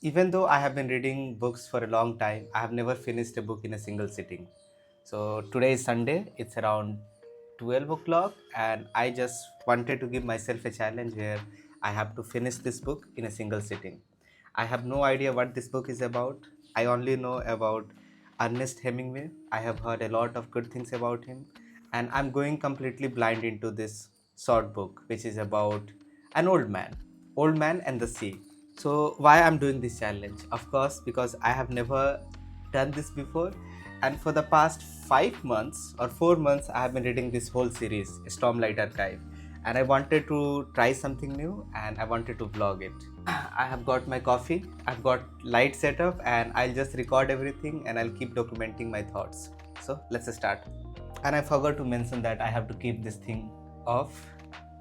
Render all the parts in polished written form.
Even though I have been reading books for a long time, I have never finished a book in a single sitting. So today is Sunday, it's around 12 o'clock, and I just wanted to give myself a challenge where I have to finish this book in a single sitting. I have no idea what this book is about. I only know about Ernest Hemingway. I have heard a lot of good things about him, and I'm going completely blind into this short book, which is about an old man and the sea. So why I'm doing this challenge? Of course, because I have never done this before, and for the past 5 months or 4 months, I have been reading this whole series, Stormlight Archive, and I wanted to try something new and I wanted to vlog it. I have got my coffee, I've got light set up, and I'll just record everything and I'll keep documenting my thoughts. So let's start. And I forgot to mention that I have to keep this thing off.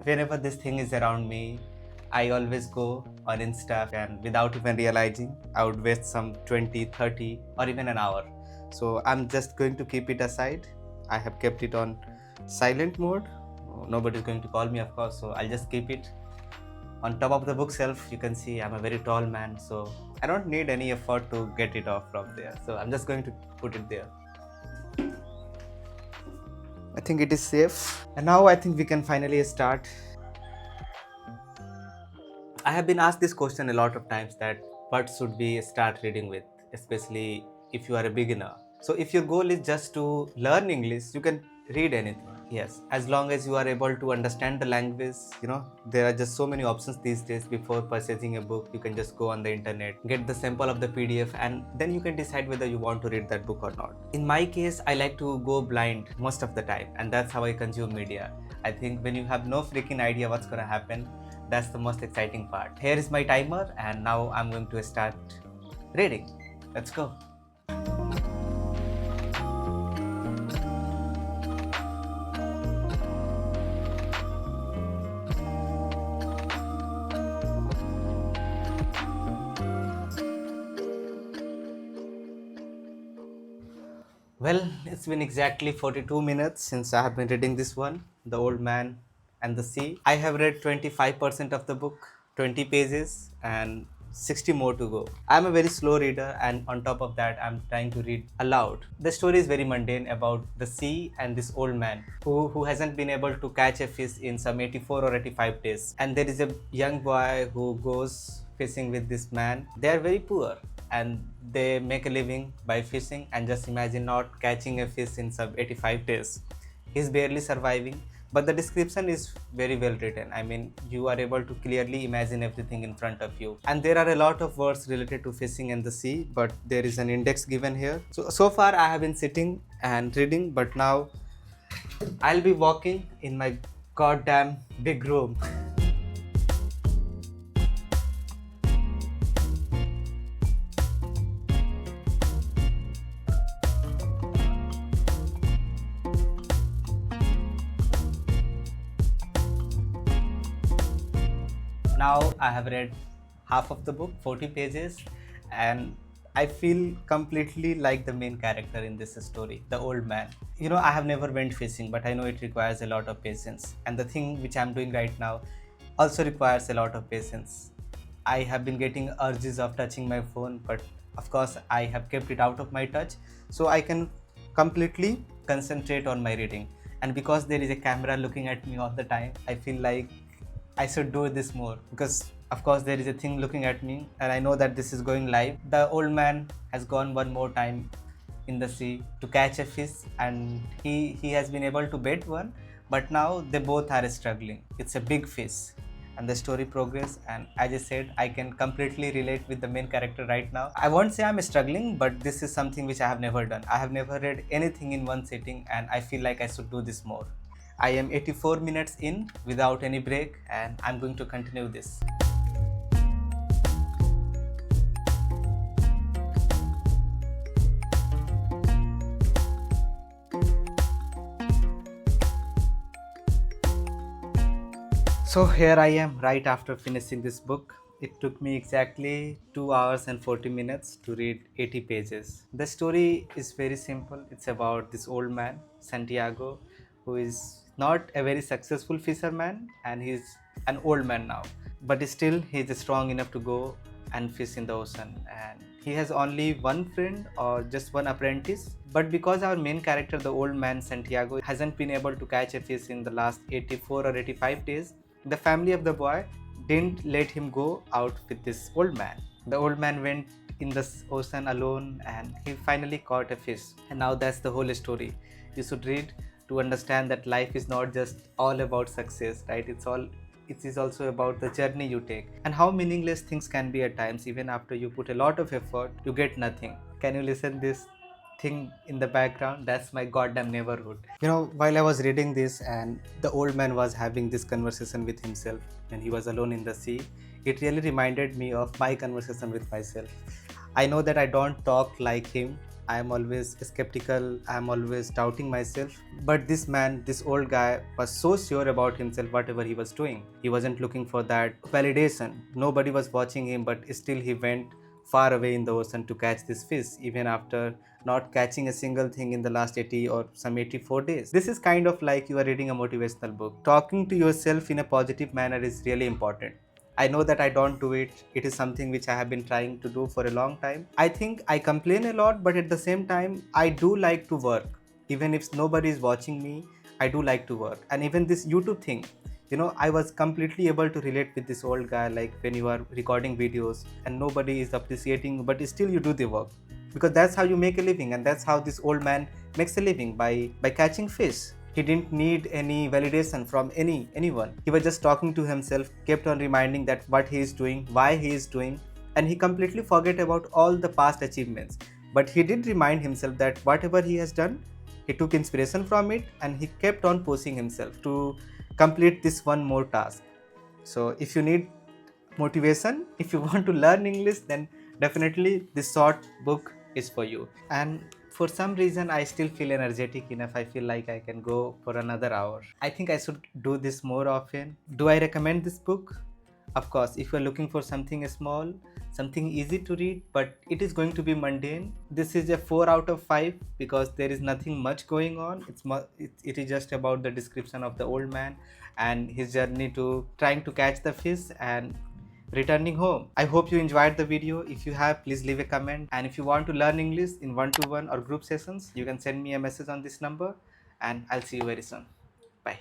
Whenever this thing is around me, I always go on Insta, and without even realizing, I would waste some 20, 30, or even an hour. So I'm just going to keep it aside. I have kept it on silent mode. Nobody's going to call me, of course, so I'll just keep it on top of the bookshelf. You can see I'm a very tall man, so I don't need any effort to get it off from there. So I'm just going to put it there. I think it is safe. And now I think we can finally start. I have been asked this question a lot of times, that what should we start reading with, especially if you are a beginner. So if your goal is just to learn English, you can read anything. Yes, as long as you are able to understand the language, there are just so many options these days. Before purchasing a book, you can just go on the internet, get the sample of the PDF, and then you can decide whether you want to read that book or not. In my case, I like to go blind most of the time, and that's how I consume media. I think when you have no freaking idea what's gonna happen, that's the most exciting part. Here is my timer, and now I'm going to start reading. Let's go. Well, it's been exactly 42 minutes since I have been reading this one, The Old Man and the Sea. I have read 25% of the book, 20 pages, and 60 more to go. I'm a very slow reader, and on top of that, I'm trying to read aloud. The story is very mundane about the sea and this old man who hasn't been able to catch a fish in some 84 or 85 days. And there is a young boy who goes fishing with this man. They are very poor, and they make a living by fishing, and just imagine not catching a fish in some 85 days. He's barely surviving, but the description is very well written. I mean, you are able to clearly imagine everything in front of you, and there are a lot of words related to fishing and the sea, but there is an index given here. So far I have been sitting and reading, but now I'll be walking in my goddamn big room. Now I have read half of the book, 40 pages, and I feel completely like the main character in this story, the old man. I have never went fishing, but I know it requires a lot of patience. And the thing which I'm doing right now also requires a lot of patience. I have been getting urges of touching my phone, but of course I have kept it out of my touch so I can completely concentrate on my reading. And because there is a camera looking at me all the time, I feel like I should do this more, because of course there is a thing looking at me, and I know that this is going live. The old man has gone one more time in the sea to catch a fish, and he has been able to bait one, but now they both are struggling. It's a big fish, and the story progress, and as I said, I can completely relate with the main character right now. I won't say I'm struggling, but this is something which I have never done. I have never read anything in one sitting, and I feel like I should do this more. I am 84 minutes in without any break, and I'm going to continue this. So here I am right after finishing this book. It took me exactly 2 hours and 40 minutes to read 80 pages. The story is very simple. It's about this old man, Santiago, who is not a very successful fisherman, and he's an old man now. But still, he's strong enough to go and fish in the ocean, and he has only one friend or just one apprentice. But because our main character, the old man Santiago, hasn't been able to catch a fish in the last 84 or 85 days, the family of the boy didn't let him go out with this old man. The old man went in the ocean alone and he finally caught a fish. And now that's the whole story. You should read to understand that life is not just all about success, right? It is also about the journey you take and how meaningless things can be at times. Even after you put a lot of effort, you get nothing. Can you listen this thing in the background? That's my goddamn neighborhood. While I was reading this and the old man was having this conversation with himself when he was alone in the sea, it really reminded me of my conversation with myself. I know that I don't talk like him. I am always skeptical. I am always doubting myself. But this man, this old guy, was so sure about himself, whatever he was doing. He wasn't looking for that validation. Nobody was watching him, but still he went far away in the ocean to catch this fish, even after not catching a single thing in the last 80 or some 84 days. This is kind of like you are reading a motivational book. Talking to yourself in a positive manner is really important. I know that I don't do it. It is something which I have been trying to do for a long time. I think I complain a lot, but at the same time, I do like to work. Even if nobody is watching me, I do like to work. And even this YouTube thing, I was completely able to relate with this old guy, like when you are recording videos and nobody is appreciating, but still you do the work. Because that's how you make a living, and that's how this old man makes a living by catching fish. He didn't need any validation from anyone. He was just talking to himself, kept on reminding that what he is doing, why he is doing, and he completely forget about all the past achievements. But he did remind himself that whatever he has done, he took inspiration from it and he kept on pushing himself to complete this one more task. So if you need motivation, if you want to learn English, then definitely this short book is for you. And for some reason, I still feel energetic enough. I feel like I can go for another hour. I think I should do this more often. Do I recommend this book? Of course, if you're looking for something small, something easy to read, but it is going to be mundane, this is a 4 out of 5 because there is nothing much going on. It is just about the description of the old man and his journey to trying to catch the fish and returning home. I hope you enjoyed the video. If you have, please leave a comment. And if you want to learn English in one-to-one or group sessions, you can send me a message on this number and I'll see you very soon. Bye.